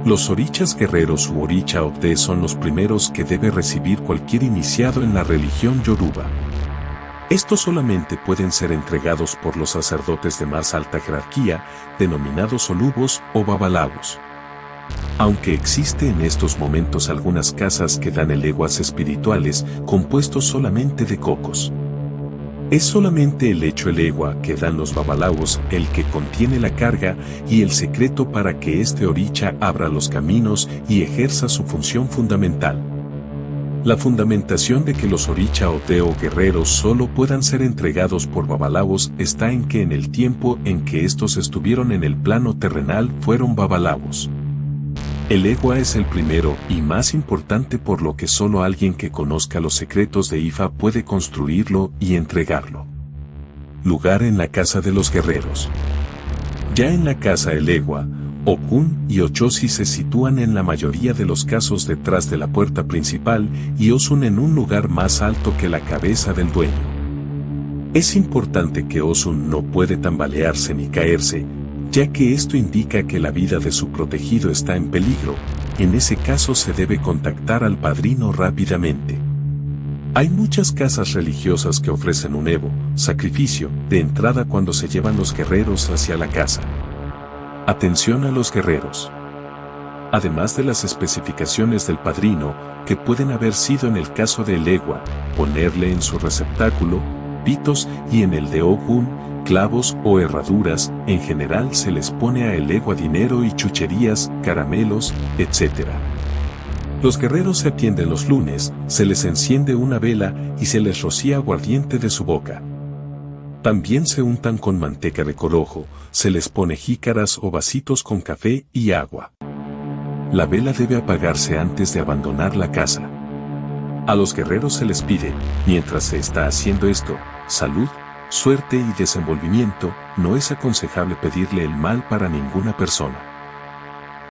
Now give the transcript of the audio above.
Los orichas guerreros u oricha Ogde son los primeros que debe recibir cualquier iniciado en la religión yoruba. Estos solamente pueden ser entregados por los sacerdotes de más alta jerarquía, denominados olubos o babalawos. Aunque existe en estos momentos algunas casas que dan eleguas espirituales compuestos solamente de cocos. Es solamente el hecho elegua que dan los babalawos el que contiene la carga y el secreto para que este oricha abra los caminos y ejerza su función fundamental. La fundamentación de que los oricha o guerreros solo puedan ser entregados por babalawos está en que en el tiempo en que estos estuvieron en el plano terrenal fueron babalawos. El Egua es el primero y más importante, por lo que solo alguien que conozca los secretos de Ifa puede construirlo y entregarlo. Lugar en la casa de los guerreros. Ya en la casa el Egua, Okun y Ochosi se sitúan en la mayoría de los casos detrás de la puerta principal y Osun en un lugar más alto que la cabeza del dueño. Es importante que Osun no puede tambalearse ni caerse, ya que esto indica que la vida de su protegido está en peligro. En ese caso se debe contactar al padrino rápidamente. Hay muchas casas religiosas que ofrecen un evo, sacrificio, de entrada cuando se llevan los guerreros hacia la casa. Atención a los guerreros. Además de las especificaciones del padrino, que pueden haber sido en el caso de Elegua, ponerle en su receptáculo, pitos, y en el de Okun, clavos o herraduras, en general se les pone a Elegua dinero y chucherías, caramelos, etc. Los guerreros se atienden los lunes, se les enciende una vela y se les rocía aguardiente de su boca. También se untan con manteca de corojo, se les pone jícaras o vasitos con café y agua. La vela debe apagarse antes de abandonar la casa. A los guerreros se les pide, mientras se está haciendo esto, salud, suerte y desenvolvimiento. No es aconsejable pedirle el mal para ninguna persona.